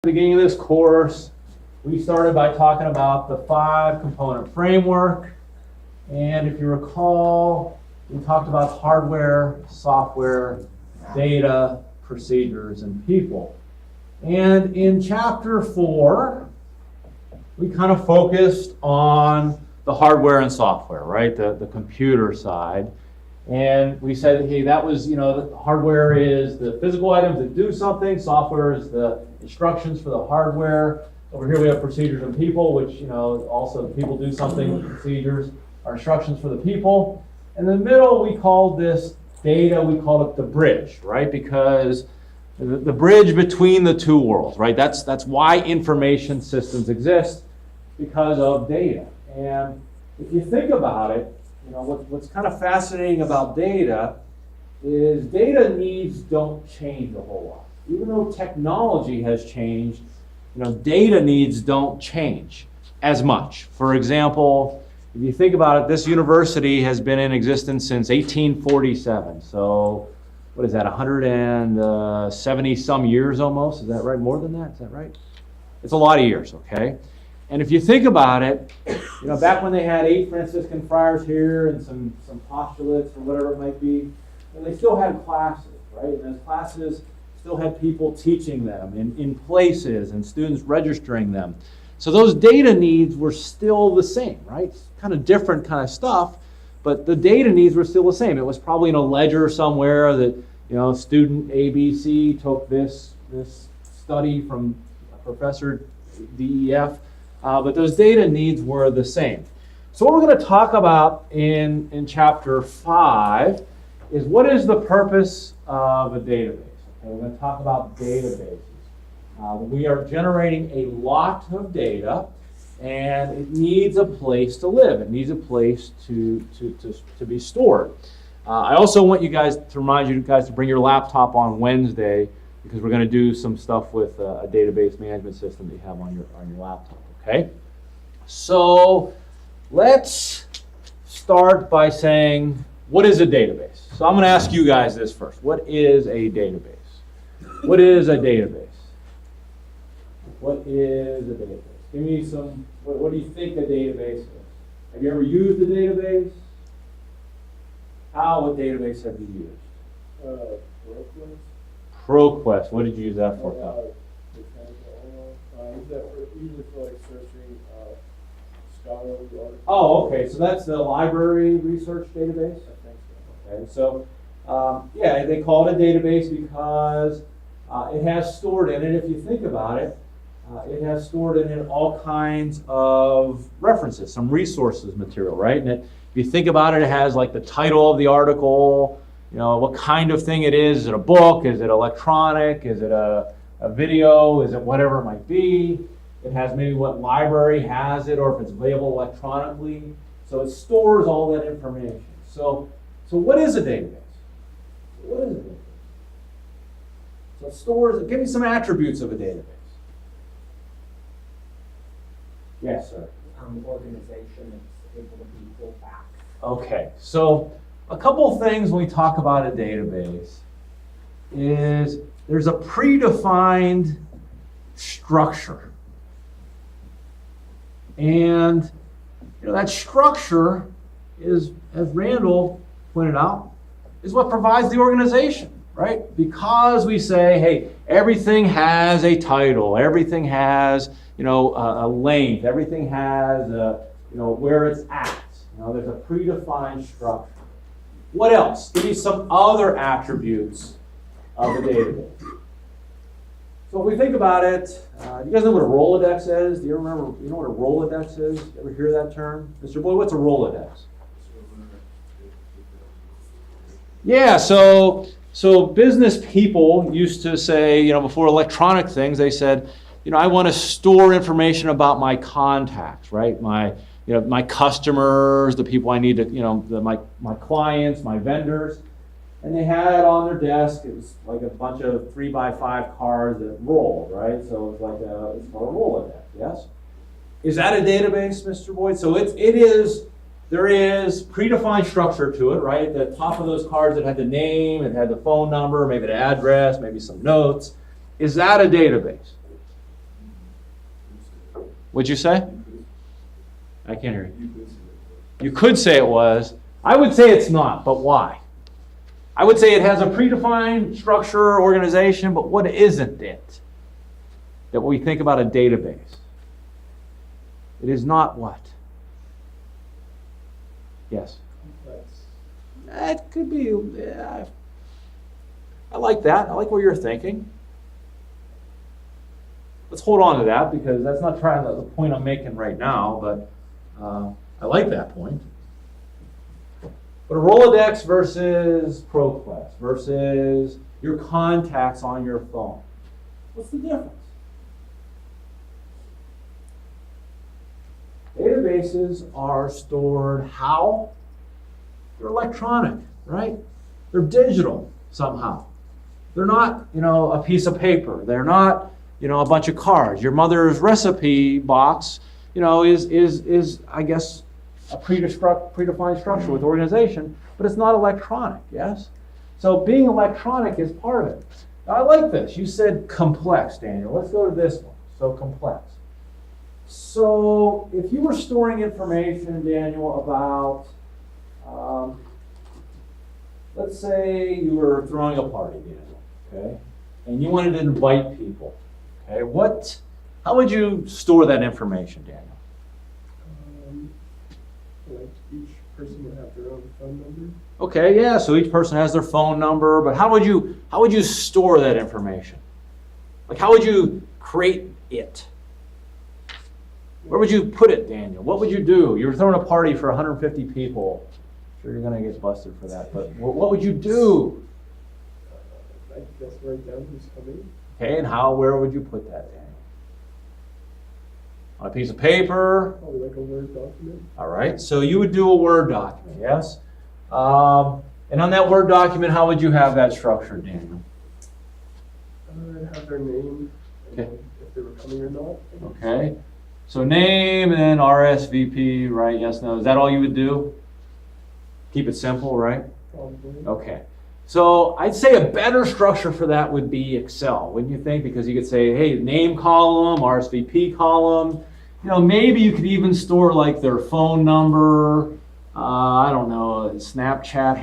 beginning of this course, we started by talking about the 5-component framework. And if you recall, we talked about hardware, software, data, procedures, and people. And in chapter 4, we kind of focused on the hardware and software, right? The computer side. And we said, hey, that was, the hardware is the physical items that do something. Software is the instructions for the hardware. Over here we have procedures and people, which, also the people do something. Procedures are instructions for the people. In the middle, we called this data, we called it the bridge, right? Because the bridge between the two worlds, right? That's why information systems exist, because of data. And if you think about it, what's kind of fascinating about data is data needs don't change a whole lot. Even though technology has changed, data needs don't change as much. For example, if you think about it, this university has been in existence since 1847. So what is that, 170 some years almost? Is that right? More than that? Is that right? It's a lot of years, okay? And if you think about it, back when they had 8 Franciscan friars here and some postulates or whatever it might be, they still had classes, right? And those classes still had people teaching them in places and students registering them. So those data needs were still the same, right? Kind of different kind of stuff, but the data needs were still the same. It was probably in a ledger somewhere that, student ABC took this study from Professor DEF. But those data needs were the same. So what we're going to talk about in chapter 5 is what is the purpose of a database. Okay, we're going to talk about databases. We are generating a lot of data, and it needs a place to live. It needs a place to be stored. I also want you guys to remind you guys to bring your laptop on Wednesday, because we're going to do some stuff with a database management system that you have on your laptop. Okay, so let's start by saying, what is a database? So I'm going to ask you guys this first. What is a database? What is a database? What is a database? Give me some, what do you think a database is? Have you ever used a database? What database have you used? ProQuest. What did you use that for, Kyle? Usually for like searching scholarly articles. Oh, okay. So that's the library research database? I think so. Okay. So, yeah, they call it a database because it has stored in it, if you think about it, it has stored in it all kinds of references, some resources material, right? And if you think about it, it has like the title of the article, what kind of thing it is. Is it a book? Is it electronic? Is it a video? Is it whatever it might be? It has maybe what library has it, or if it's available electronically. So it stores all that information. So what is a database? What is a database? So it stores, give me some attributes of a database. Yes, sir. Organization, it's able to be pulled back. Okay, so a couple of things when we talk about a database is there's a predefined structure. And that structure is, as Randall pointed out, is what provides the organization, right? Because we say, hey, everything has a title, everything has, a length, everything has, where it's at. There's a predefined structure. What else? Give me some other attributes of a database. So if we think about it, do you guys know what a Rolodex is? Do you remember, you know what a Rolodex is? You ever hear that term? Mr. Boyd, what's a Rolodex? Yeah, so business people used to say, before electronic things, they said, I want to store information about my contacts, right? My customers, the people I need to, my clients, my vendors. And they had on their desk, it was like a bunch of 3x5 cards that rolled, right? So it's like it's called a Rolodex, yes? Is that a database, Mr. Boyd? So there is predefined structure to it, right? At the top of those cards, it had the name, it had the phone number, maybe the address, maybe some notes. Is that a database? What'd you say? I can't hear you. You could say it was. I would say it's not, but why? I would say it has a predefined structure, organization, but what isn't it? That when we think about a database, it is not what? Yes? It could be. Yeah, I like that. I like what you're thinking. Let's hold on to that because that's not trying the point I'm making right now, but I like that point. But a Rolodex versus ProQuest versus your contacts on your phone. What's the difference? Databases are stored how? They're electronic, right? They're digital somehow. They're not, a piece of paper. They're not, a bunch of cards. Your mother's recipe box, is I guess, a predefined structure with organization, but it's not electronic, yes? So being electronic is part of it. Now, I like this. You said complex, Daniel. Let's go to this one. So complex. So if you were storing information, Daniel, about, let's say you were throwing a party, Daniel, okay? And you wanted to invite people, okay? How would you store that information, Daniel? Like each person would have their own phone number. Okay, yeah, so each person has their phone number, but how would you store that information? Like how would you create it? Where would you put it, Daniel? What would you do? You're throwing a party for 150 people. Sure, you're going to get busted for that, but what would you do? I guess write down who's coming. Okay, and where would you put that, Daniel? On a piece of paper? Probably like a Word document. All right, so you would do a Word document, yes? And on that Word document, how would you have that structured, Daniel? I'd have their name, and Okay. if they were coming or not. Okay, so name and then RSVP, right? Yes, no. Is that all you would do? Keep it simple, right? Probably. Okay. So I'd say a better structure for that would be Excel, wouldn't you think? Because you could say, hey, name column, RSVP column. Maybe you could even store like their phone number, I don't know, Snapchat,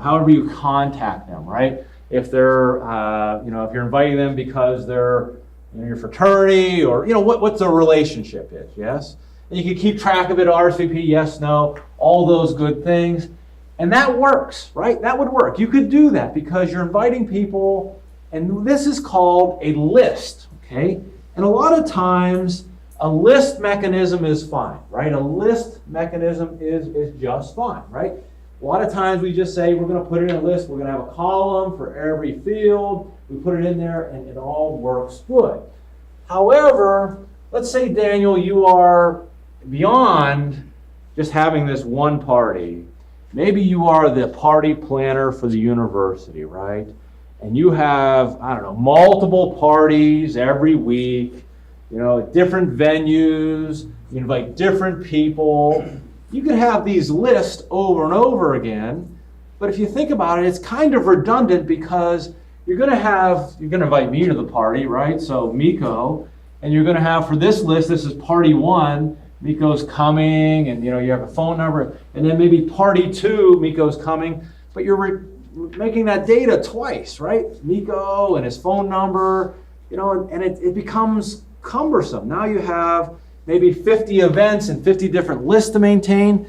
however you contact them, right? If they're, if you're inviting them because they're in your fraternity or, what the relationship is, yes? And you can keep track of it, RSVP, yes, no, all those good things. And that works, right? That would work. You could do that because you're inviting people, and this is called a list, okay? And a lot of times, a list mechanism is fine, right? A list mechanism is just fine, right? A lot of times we just say we're going to put it in a list, we're going to have a column for every field, we put it in there, and it all works good. However, let's say, Daniel, you are beyond just having this one party. Maybe you are the party planner for the university, right? And you have, multiple parties every week, at different venues, you invite different people. You could have these lists over and over again, but if you think about it, it's kind of redundant because you're going to invite me to the party, right? So Miko, and you're going to have for this list, this is party 1, Miko's coming, and you have a phone number, and then maybe party 2, Miko's coming, but you're making that data twice, right? Miko and his phone number, and it becomes cumbersome. Now you have maybe 50 events and 50 different lists to maintain,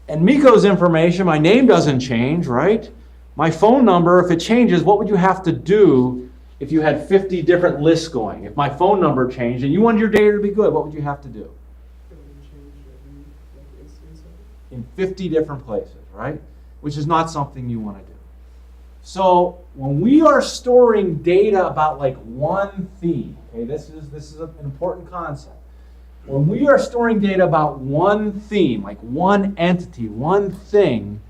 and Miko's information, my name doesn't change, right? My phone number, if it changes, what would you have to do if you had 50 different lists going? If my phone number changed and you wanted your data to be good, what would you have to do? In 50 different places, right? Which is not something you want to do. So when we are storing data about like one theme, okay, this is an important concept. When we are storing data about one theme, like one entity, one thing,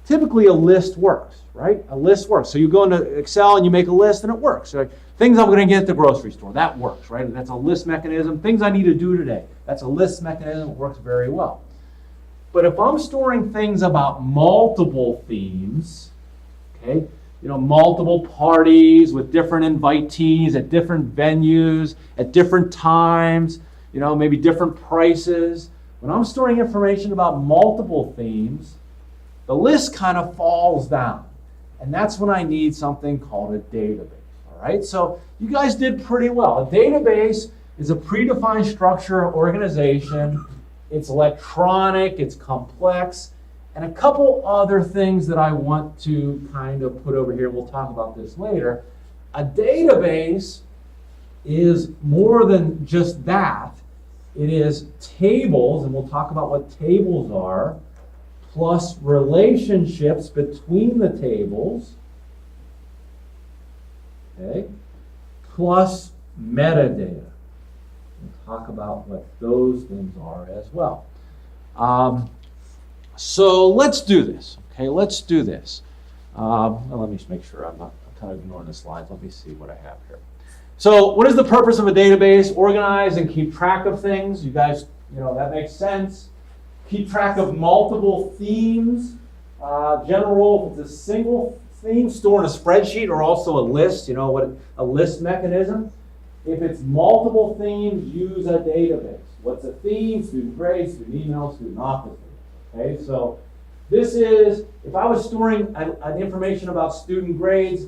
typically a list works, right? A list works. So you go into Excel and you make a list and it works. So things I'm going to get at the grocery store, that works, right? That's a list mechanism. Things I need to do today, that's a list mechanism. It works very well. But if I'm storing things about multiple themes, okay, multiple parties with different invitees at different venues, at different times, maybe different prices. When I'm storing information about multiple themes, the list kind of falls down. And that's when I need something called a database. All right, so you guys did pretty well. A database is a predefined structure or organization. It's electronic, it's complex, and a couple other things that I want to kind of put over here. We'll talk about this later. A database is more than just that. It is tables, and we'll talk about what tables are, plus relationships between the tables, okay, plus metadata. We'll talk about what those things are as well. So let's do this, okay, let's do this. Well, let me just make sure I'm kind of ignoring the slides. Let me see what I have here. So what is the purpose of a database? Organize and keep track of things. You guys, that makes sense. Keep track of multiple themes. General rule, if it's a single theme, store in a spreadsheet or also a list, what a list mechanism. If it's multiple themes, use a database. What's a theme? Student grades, student email, student office. Okay, so this is, if I was storing an information about student grades,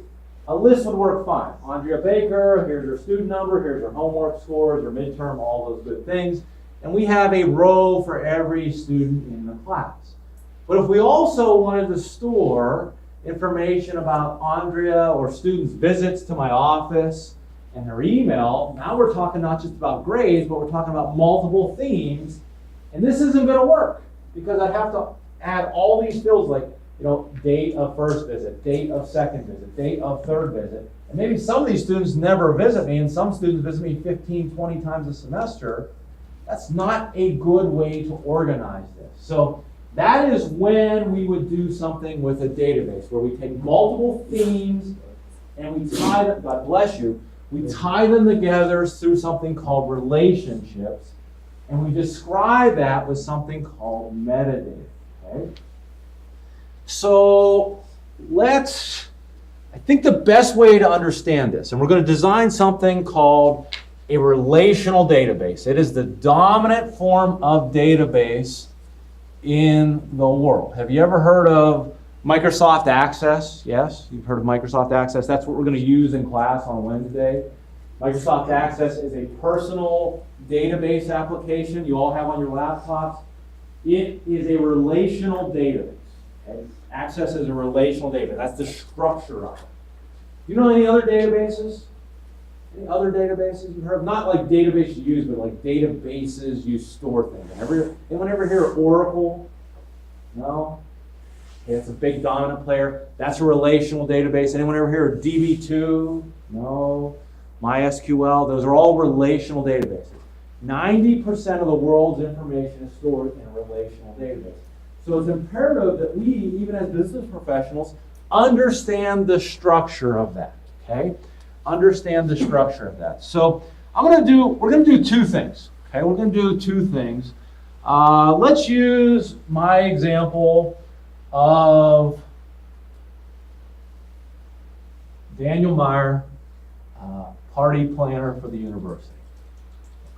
a list would work fine. Andrea Baker, here's her student number, here's her homework scores, her midterm, all those good things. And we have a row for every student in the class. But if we also wanted to store information about Andrea or students' visits to my office and her email, now we're talking not just about grades, but we're talking about multiple themes. And this isn't going to work because I'd have to add all these fields like, date of first visit, date of second visit, date of third visit. And maybe some of these students never visit me, and some students visit me 15, 20 times a semester. That's not a good way to organize this. So that is when we would do something with a database, where we take multiple themes and we tie them, God bless you, we tie them together through something called relationships, and we describe that with something called metadata. Okay? So I think the best way to understand this, and we're going to design something called a relational database. It is the dominant form of database in the world. Have you ever heard of Microsoft Access? Yes, you've heard of Microsoft Access. That's what we're going to use in class on Wednesday. Microsoft Access is a personal database application you all have on your laptops. It is a relational database. Okay? Access is a relational database. That's the structure of it. You know any other databases? Any other databases you've heard of? Not like database you use, but like databases you store things. Anyone ever hear of Oracle? No? Okay, it's a big dominant player. That's a relational database. Anyone ever hear of DB2? No? MySQL? Those are all relational databases. 90% of the world's information is stored in a relational database. So it's imperative that we, even as business professionals, understand the structure of that, okay? Understand the structure of that. So we're going to do two things, okay? We're going to do two things. Let's use my example of Daniel Meyer, party planner for the university,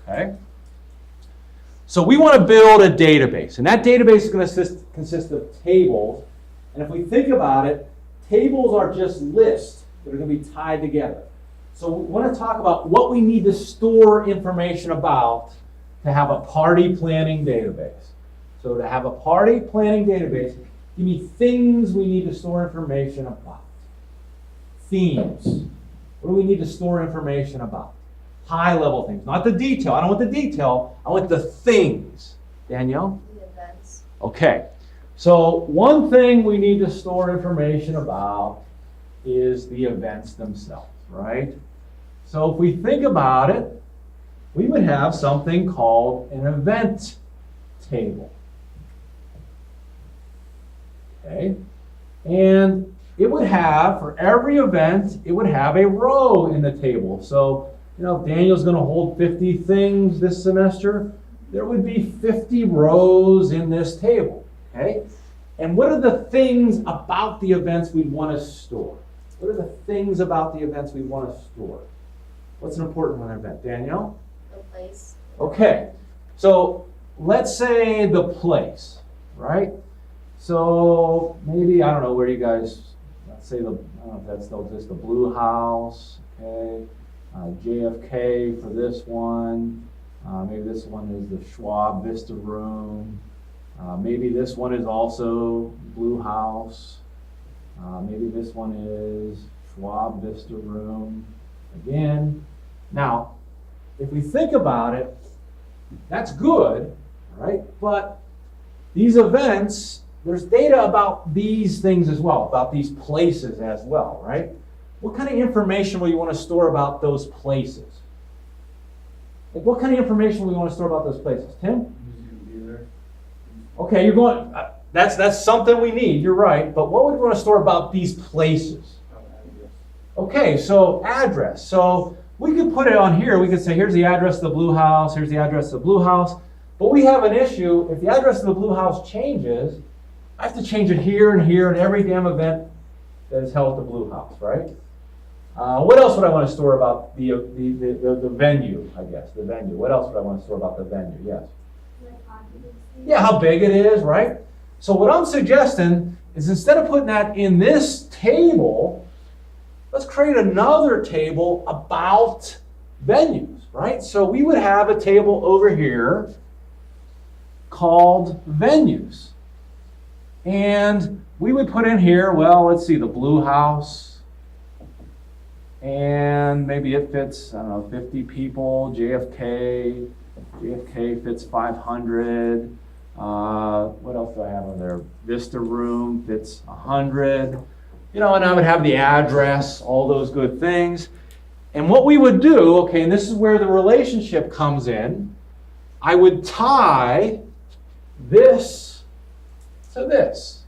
okay? So we want to build a database, and that database is going to consist of tables. And if we think about it, tables are just lists that are going to be tied together. So we want to talk about what we need to store information about to have a party planning database. So to have a party planning database, give me things we need to store information about. Themes. What do we need to store information about? High-level things, not the detail. I don't want the detail. I want the things. Danielle? The events. Okay. So one thing we need to store information about is the events themselves, right? So if we think about it, we would have something called an event table. Okay? And it would have, for every event, it would have a row in the table. So if Daniel's going to hold 50 things this semester, there would be 50 rows in this table, okay? And what are the things about the events we want to store? What are the things about the events we want to store? What's an important one event? Danielle? The place, Okay, so let's say the place, right? So maybe, I don't know, where you guys, let's say I don't know if that's still just the Blue House, okay? JFK for this one. Maybe this one is the Schwab Vista Room. Maybe this one is also Blue House. Maybe this one is Schwab Vista Room again. Now, if we think about it, that's good, right? But these events, there's data about these things as well, about these places as well, right? What kind of information will you want to store about those places? Like, what kind of information will you want to store about those places? Tim? Who's gonna be there? Okay, you're going, that's something we need, you're right, but what would we want to store about these places? Address. Okay, so address. So we could put it on here. We could say, here's the address of the Blue House, here's the address of the Blue House. But we have an issue. If the address of the Blue House changes, I have to change it here and here in every damn event that is held at the Blue House, right? What else would I want to store about the venue, I guess, the venue? What else would I want to store about the venue? Yes. Yeah, how big it is, right? So what I'm suggesting is instead of putting that in this table, let's create another table about venues, right? So we would have a table over here called venues. And we would put in here, well, let's see, the Blue House. And maybe it fits, I don't know, 50 people. JFK fits 500. What else do I have on there? Vista Room fits 100. You know, and I would have the address, all those good things. And what we would do, okay, and this is where the relationship comes in, I would tie this to this.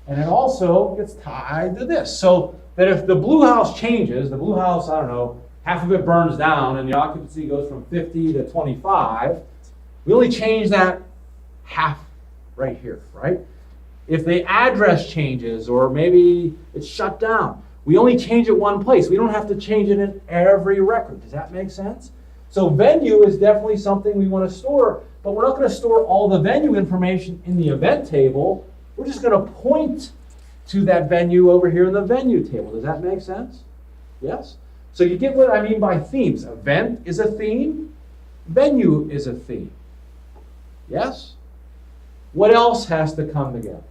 And it also gets tied to this. So that if the Blue House changes, the Blue House, I don't know, half of it burns down and the occupancy goes from 50 to 25, we only change that half right here, right? If the address changes or maybe it's shut down, we only change it one place. We don't have to change it in every record. Does that make sense? So venue is definitely something we want to store, but we're not going to store all the venue information in the event table. We're just going to point to that venue over here in the venue table. Does that make sense? Yes? So you get what I mean by themes. Event is a theme. Venue is a theme. Yes? What else has to come together?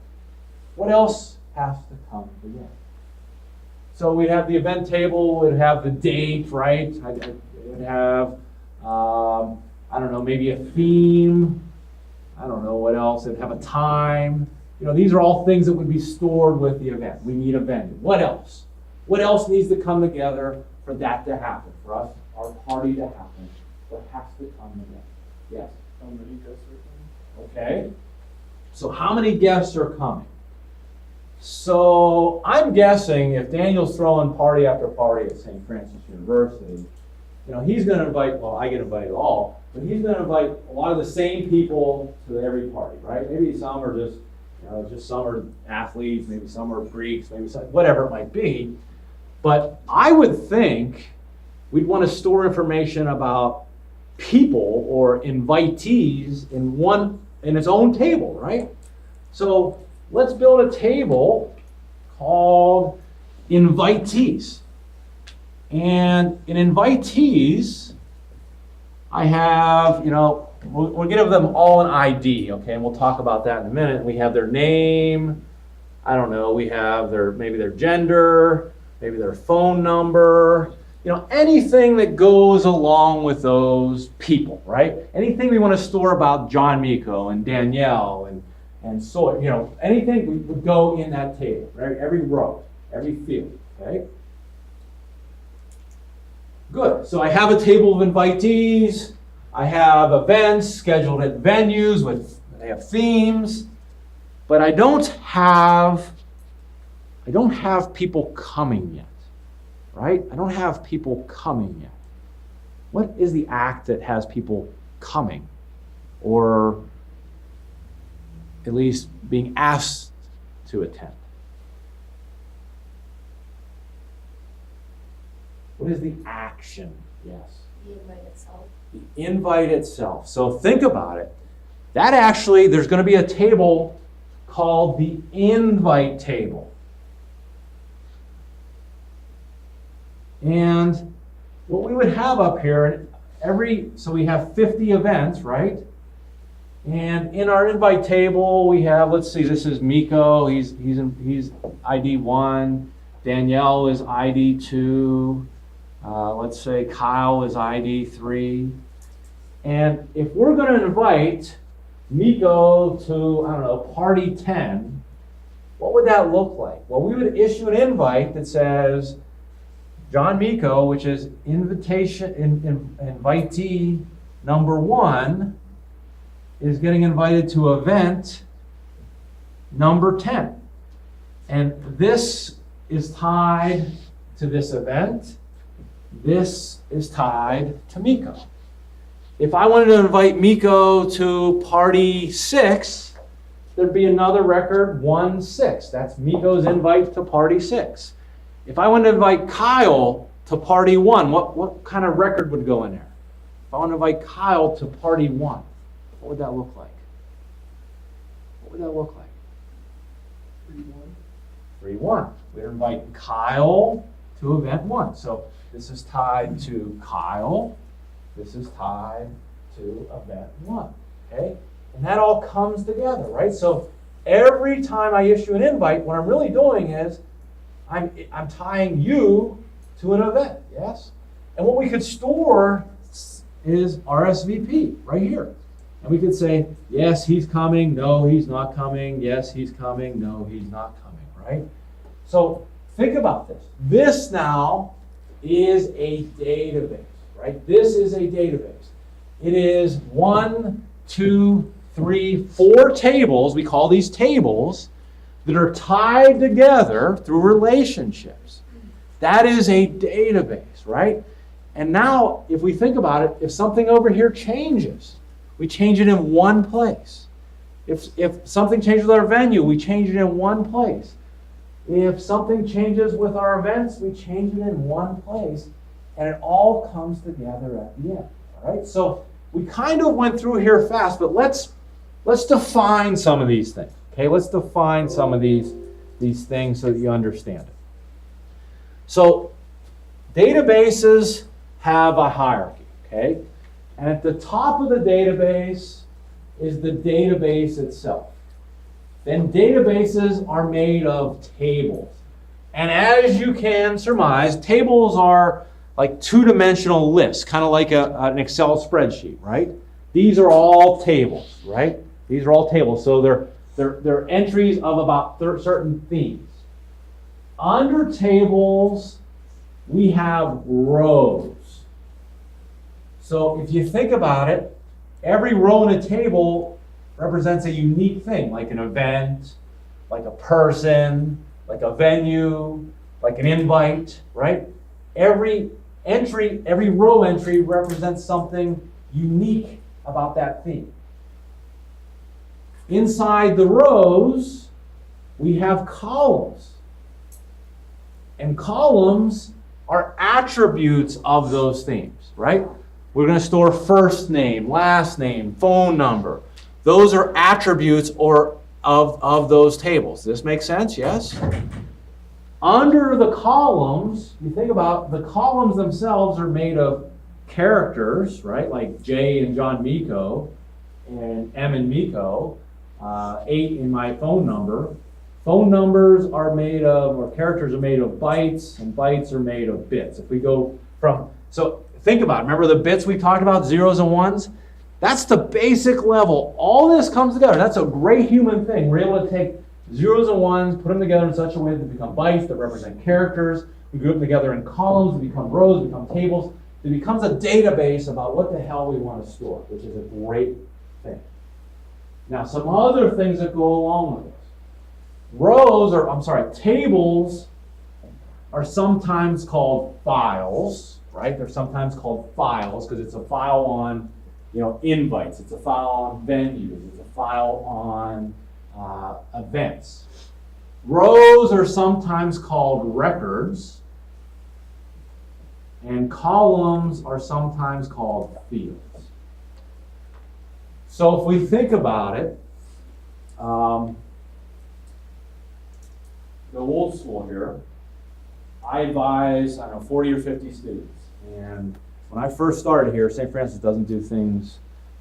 What else has to come together? So we'd have the event table, we'd have the date, right? It would have, I don't know, maybe a theme. I don't know what else. It'd have a time. You know, these are all things that would be stored with the event. We need a venue. What else? What else needs to come together for that to happen, for us, our party to happen? What has to come together? Yes? How many guests are coming? Okay. So how many guests are coming? So I'm guessing if Daniel's throwing party after party at St. Francis University, you know, he's going to invite, well, I get invited all, but he's going to invite a lot of the same people to every party, right? Maybe some are just, you know, just some are athletes, maybe some are Greeks, maybe some, whatever it might be. But I would think we'd want to store information about people or invitees in its own table, right? So let's build a table called invitees. And in invitees, I have, you know, we'll give them all an ID, okay? And we'll talk about that in a minute. We have their name, I don't know, we have maybe their gender, maybe their phone number, you know, anything that goes along with those people, right? Anything we want to store about John Miko and Danielle and so, you know, anything would go in that table, right? Every row, every field, okay? Good. So I have a table of invitees. I have events scheduled at venues they have themes, but I don't have people coming yet, right? I don't have people coming yet. What is the act that has people coming, or at least being asked to attend? What is the action? Yes. The invite itself. The invite itself. So think about it. That actually, there's going to be a table called the invite table. And what we would have up here, so we have 50 events, right? And in our invite table, we have, let's see, this is Miko, he's ID 1, Danielle is ID 2, let's say Kyle is ID 3. And if we're going to invite Miko to, I don't know, party 10, what would that look like? Well, we would issue an invite that says, John Miko, which is invitee number 1, is getting invited to event number 10. And this is tied to this event. This is tied to Miko. If I wanted to invite Miko to party 6, there'd be another record 1-6. That's Miko's invite to party 6. If I wanted to invite Kyle to party 1, what kind of record would go in there? If I want to invite Kyle to party 1, what would that look like? What would that look like? 3-1. We'd invite Kyle to event 1. So this is tied to Kyle. This is tied to event 1. Okay? And that all comes together, right? So every time I issue an invite, what I'm really doing is I'm tying you to an event, yes? And what we could store is RSVP right here. And we could say, yes, he's coming, no, he's not coming, yes, he's coming, no, he's not coming, right? So think about this. This now is a database, right? This is a database. It is 1, 2, 3, 4 tables, we call these tables, that are tied together through relationships. That is a database, right? And now, if we think about it, if something over here changes, we change it in one place. If something changes with our venue, we change it in one place. If something changes with our events, we change it in one place. And it all comes together at the end. All right? So we kind of went through here fast, but let's define some of these things. Okay, let's define some of these things so that you understand it. So databases have a hierarchy, okay? And at the top of the database is the database itself. Then databases are made of tables. And as you can surmise, tables are like two-dimensional lists, kind of like an Excel spreadsheet, right? These are all tables, right? These are all tables. So they're entries of about certain themes. Under tables, we have rows. So if you think about it, every row in a table represents a unique thing, like an event, like a person, like a venue, like an invite, right? Every row entry represents something unique about that theme. Inside the rows, we have columns. And columns are attributes of those themes, right? We're going to store first name, last name, phone number. Those are attributes of those tables. Does this make sense? Yes? Under the columns, you think about the columns themselves are made of characters, right? Like J in John Miko and M in Miko, 8 in my phone number. Phone numbers are made of, or characters are made of bytes, and bytes are made of bits. If we go from, so think about it. Remember the bits we talked about, zeros and ones? That's the basic level. All this comes together. That's a great human thing. We're able to take zeros and ones, put them together in such a way that they become bytes that represent characters. We group them together in columns, they become rows, they become tables. It becomes a database about what the hell we want to store, which is a great thing. Now, some other things that go along with this. Tables are sometimes called files, right? They're sometimes called files because it's a file on, invites. It's a file on venues. It's a file on events. Rows are sometimes called records. and columns are sometimes called fields. So if we think about it, the old school here, I advise, I don't know, 40 or 50 students. And when I first started here, St. Francis doesn't do things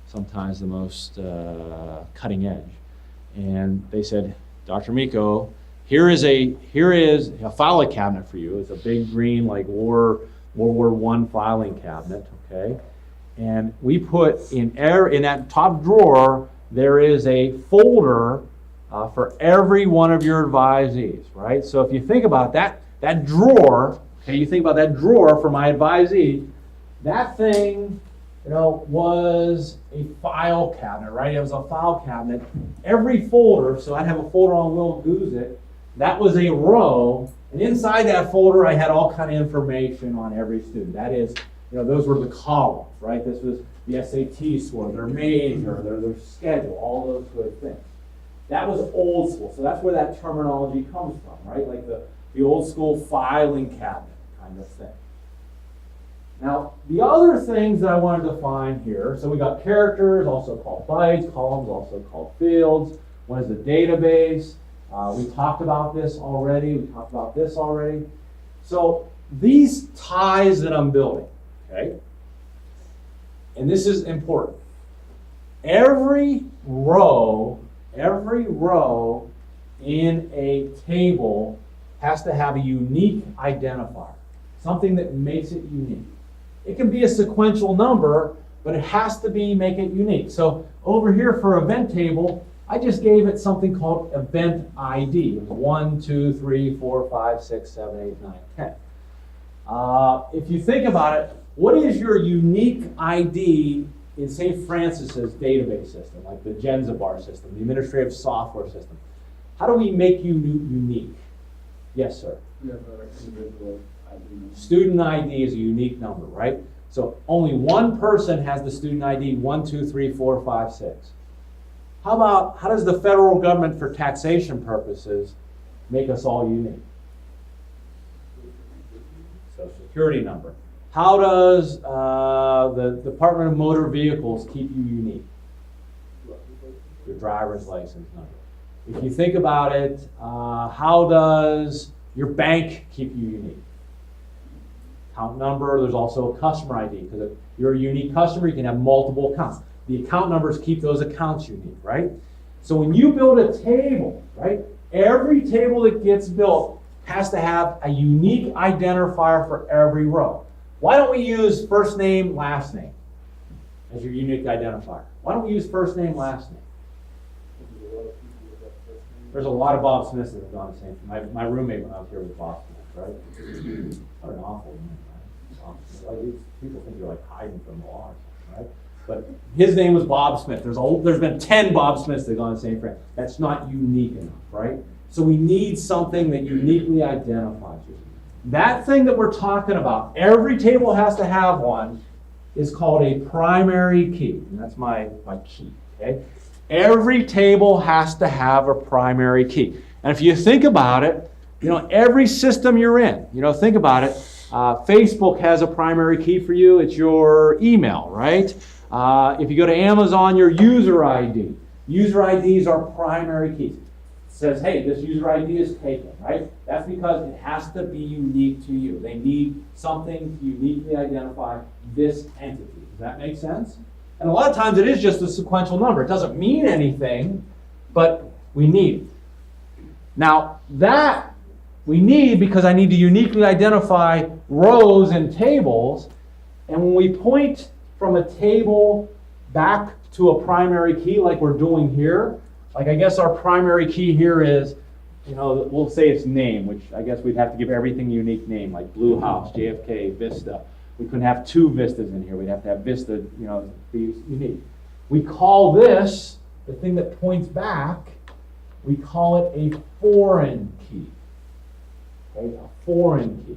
sometimes the most cutting edge. And they said, Dr. Miko, here is a filing cabinet for you. It's a big green, like World War I filing cabinet, okay? And we put in that top drawer, there is a folder for every one of your advisees, right? So if you think about that drawer, okay, you think about that drawer for my advisee, that thing, was a file cabinet, right? It was a file cabinet. Every folder, so I'd have a folder on Will Goose It, that was a row, and inside that folder I had all kind of information on every student. That is, those were the columns, right? This was the SAT score, their major, their schedule, all those good things. That was old school, so that's where that terminology comes from, right? Like the old school filing cabinet kind of thing. Now, the other things that I wanted to define here, so we got characters, also called bytes, columns, also called fields. One is the database. We talked about this already. So these ties that I'm building, okay, and this is important. Every row in a table has to have a unique identifier, something that makes it unique. It can be a sequential number, but it has to make it unique. So over here for event table, I just gave it something called event ID. It was 1, 2, 3, 4, 5, 6, 7, 8, 9, 10. If you think about it, what is your unique ID in St. Francis's database system, like the Genzabar system, the administrative software system? How do we make you unique? Yes, sir. You have an individual ID. Student ID is a unique number, right? So only one person has the student ID 1, 2, 3, 4, 5, 6. How does the federal government, for taxation purposes, make us all unique? Social Security number. How does the Department of Motor Vehicles keep you unique? Your driver's license number. If you think about it, how does your bank keep you unique? Account number, there's also a customer ID, because if you're a unique customer, you can have multiple accounts. The account numbers keep those accounts unique, right? So when you build a table, right, every table that gets built has to have a unique identifier for every row. Why don't we use first name, last name as your unique identifier? Why don't we use first name, last name? There's a lot of Bob Smiths that have gone the same. My roommate when I was here was Bob Smith, right? What an awful name, right? Like, people think you're like hiding from the law or something, right? But his name was Bob Smith. There's been 10 Bob Smiths that have gone to St. Francis. That's not unique enough, right? So we need something that uniquely identifies you. That thing that we're talking about, every table has to have one, is called a primary key. And that's my key, okay? Every table has to have a primary key. And if you think about it, every system you're in, think about it. Facebook has a primary key for you. It's your email, right? If you go to Amazon, your user ID. User IDs are primary keys. It says, hey, this user ID is taken, right? That's because it has to be unique to you. They need something to uniquely identify this entity. Does that make sense? And a lot of times it is just a sequential number. It doesn't mean anything, but we need it. Now, that we need because I need to uniquely identify rows and tables. And when we point from a table back to a primary key like we're doing here, like I guess our primary key here is, we'll say it's name, which I guess we'd have to give everything a unique name, like Blue House, JFK, Vista. We couldn't have two Vistas in here. We'd have to have Vista, be unique. We call this, the thing that points back, we call it a foreign key. Okay, a foreign key.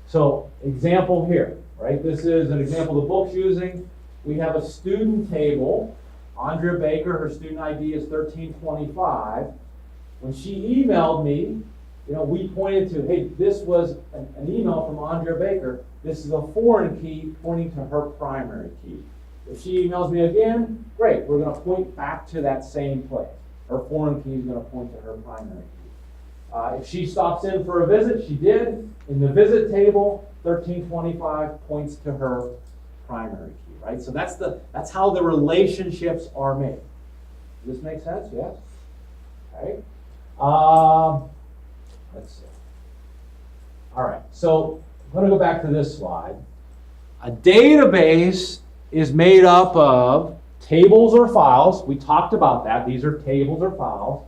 So, example here, right? This is an example the book's using. We have a student table. Andrea Baker, her student ID is 1325. When she emailed me, we pointed to, hey, this was an email from Andrea Baker. This is a foreign key pointing to her primary key. If she emails me again, great. We're going to point back to that same place. Her foreign key is going to point to her primary key. If she stops in for a visit, she did. In the visit table, 1325 points to her primary key, right? So that's how the relationships are made. Does this make sense? Yes? Okay. Let's see. All right, so I'm going to go back to this slide. A database is made up of tables or files. We talked about that. These are tables or files.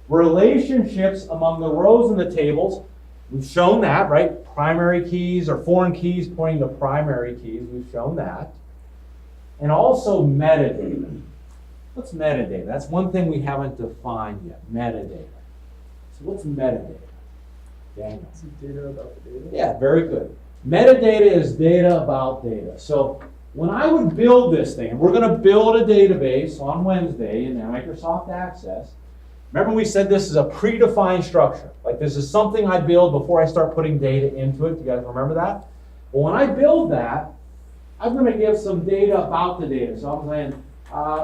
Relationships among the rows in the tables. We've shown that, right? Primary keys or foreign keys pointing to primary keys. We've shown that. And also metadata. What's metadata? That's one thing we haven't defined yet. Metadata. So what's metadata? Daniel. Is it data about the data? Yeah, very good. Metadata is data about data. So when I would build this thing, and we're going to build a database on Wednesday in Microsoft Access. Remember we said this is a predefined structure. Like this is something I build before I start putting data into it. You guys remember that? Well, when I build that, I'm going to give some data about the data. So I'm saying,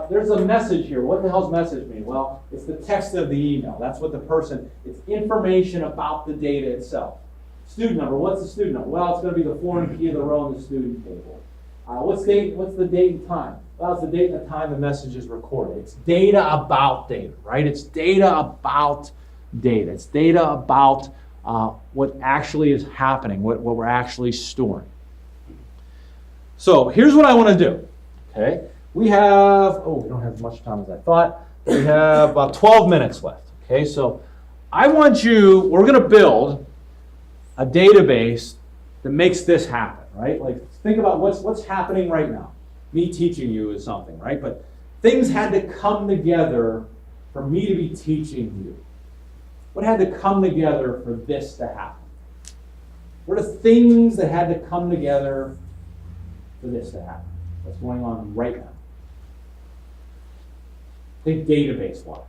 there's a message here. What the hell's message mean? Well, it's the text of the email. That's what the person, it's information about the data itself. Student number, what's the student number? Well, it's going to be the foreign key of the row in the student table. What's the date and time? Well, it's the date and the time the message is recorded. It's data about data, right? It's data about data. It's data about what actually is happening, what we're actually storing. So here's what I want to do, okay? We don't have as much time as I thought. We have about 12 minutes left, okay? So we're going to build a database that makes this happen, right? Like think about what's happening right now. Me teaching you is something, right? But things had to come together for me to be teaching you. What had to come together for this to happen? What are things that had to come together for this to happen? What's going on right now? Think database-wise.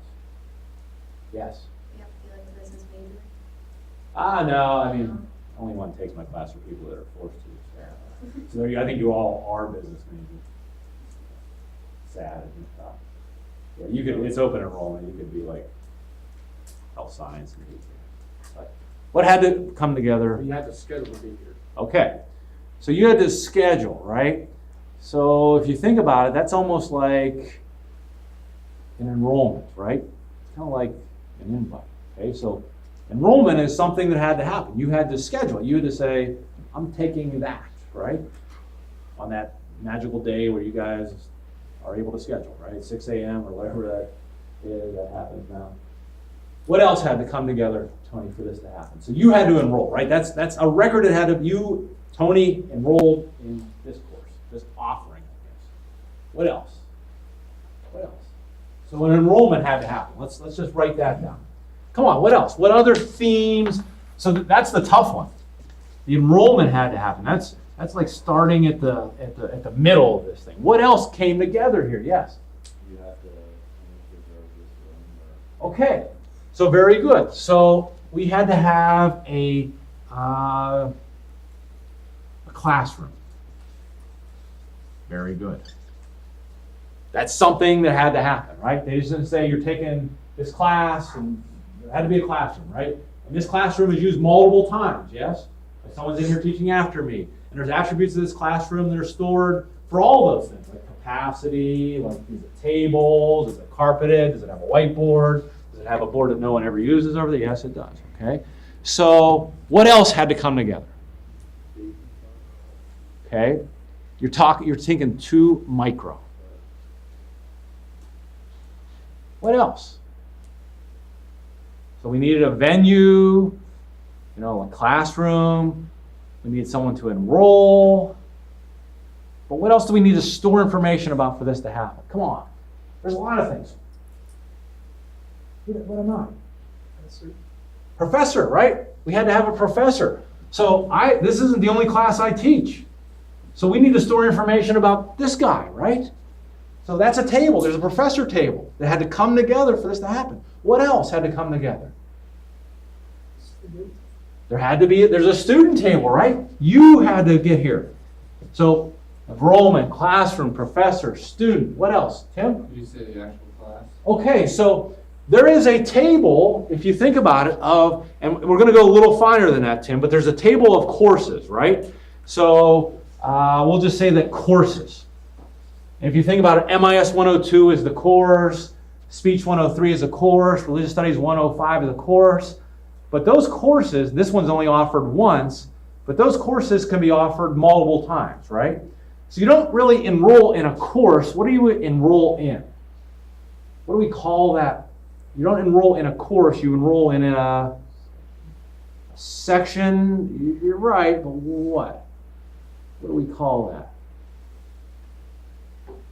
Yes? You have to be like a business major. No, I mean, only one takes my class for people that are forced to. So I think you all are business majors. Sad. Yeah, it's open enrollment. You could be like health science. But what had to come together? You had to schedule to be here. Okay. So you had to schedule, right? So if you think about it, that's almost like an enrollment, right? It's kind of like an invite. Okay, so enrollment is something that had to happen. You had to schedule it. You had to say, I'm taking that, right? On that magical day where you guys are able to schedule, right? 6 a.m. or whatever that is, that happens now. What else had to come together, Tony, for this to happen? So you had to enroll, right? That's a record that had to, you, Tony, enrolled in this course, this offering, I guess. What else? What else? So an enrollment had to happen. Let's just write that down. Come on, what else? What other themes? So that's the tough one. The enrollment had to happen. That's like starting at the middle of this thing. What else came together here? Yes. You have to reserve this room. Okay. So very good. So we had to have a classroom. Very good. That's something that had to happen, right? They just didn't say you're taking this class and there had to be a classroom, right? And this classroom is used multiple times, yes? Like someone's in here teaching after me. And there's attributes of this classroom that are stored for all those things, like capacity, like is it tables, is it carpeted, does it have a whiteboard, does it have a board that no one ever uses over there? Yes, it does, okay? So what else had to come together? Okay, you're thinking too micro. What else? So we needed a venue, a classroom. We needed someone to enroll. But what else do we need to store information about for this to happen? Come on. There's a lot of things. What am I? Professor, right? We had to have a professor. So this isn't the only class I teach. So we need to store information about this guy, right? So that's a table. There's a professor table that had to come together for this to happen. What else had to come together? There had to be, there's a student table, right? You had to get here. So enrollment, classroom, professor, student, what else? Tim? Did you say the actual class? Okay, so there is a table, if you think about it, of, and we're going to go a little finer than that, Tim, but there's a table of courses, right? So we'll just say that courses. And if you think about it, MIS 102 is the course, Speech 103 is a course, Religious Studies 105 is a course. But those courses, this one's only offered once, but those courses can be offered multiple times, right? So you don't really enroll in a course. What do you enroll in? What do we call that? You don't enroll in a course, you enroll in a section. You're right, but what? What do we call that?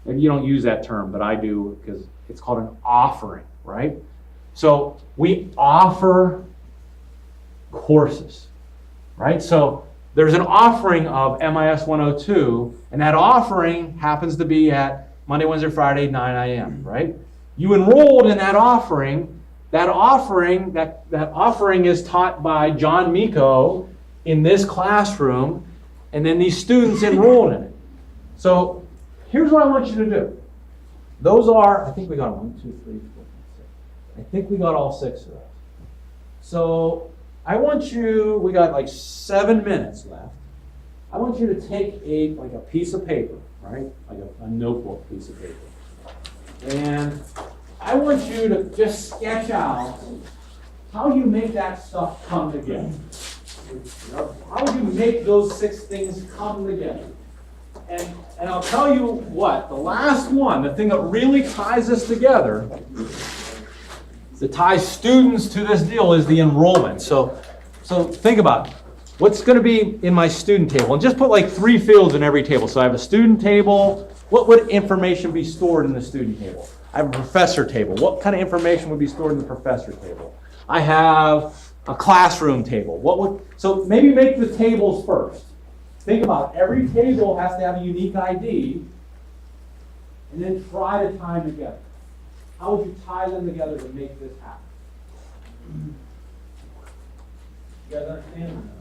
Maybe you don't use that term, but I do because it's called an offering, right? So we offer courses, right? So there's an offering of MIS 102, and that offering happens to be at Monday, Wednesday, Friday, 9 a.m., right? You enrolled in that offering. That offering is taught by John Miko in this classroom, and then these students enrolled in it. So here's what I want you to do. Those are, I think we got 1, 2, 3, 4, 5, 6. I think we got all 6 of those. So I want you, we got like 7 minutes left. I want you to take a piece of paper, right? Like a notebook piece of paper. And I want you to just sketch out how you make that stuff come together. How would you make those 6 things come together? And I'll tell you what, the last one, the thing that really ties us together, that ties students to this deal, is the enrollment. So think about it. What's going to be in my student table? And just put like 3 fields in every table. So I have a student table. What would information be stored in the student table? I have a professor table. What kind of information would be stored in the professor table? I have a classroom table. So maybe make the tables first. Think about it. Every table has to have a unique ID, and then try to tie them together. How would you tie them together to make this happen? You guys understand?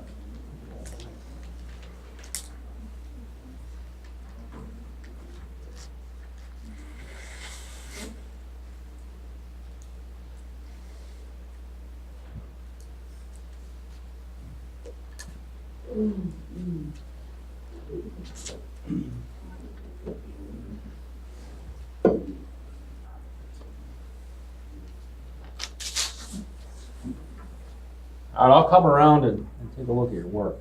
All right, I'll come around and take a look at your work.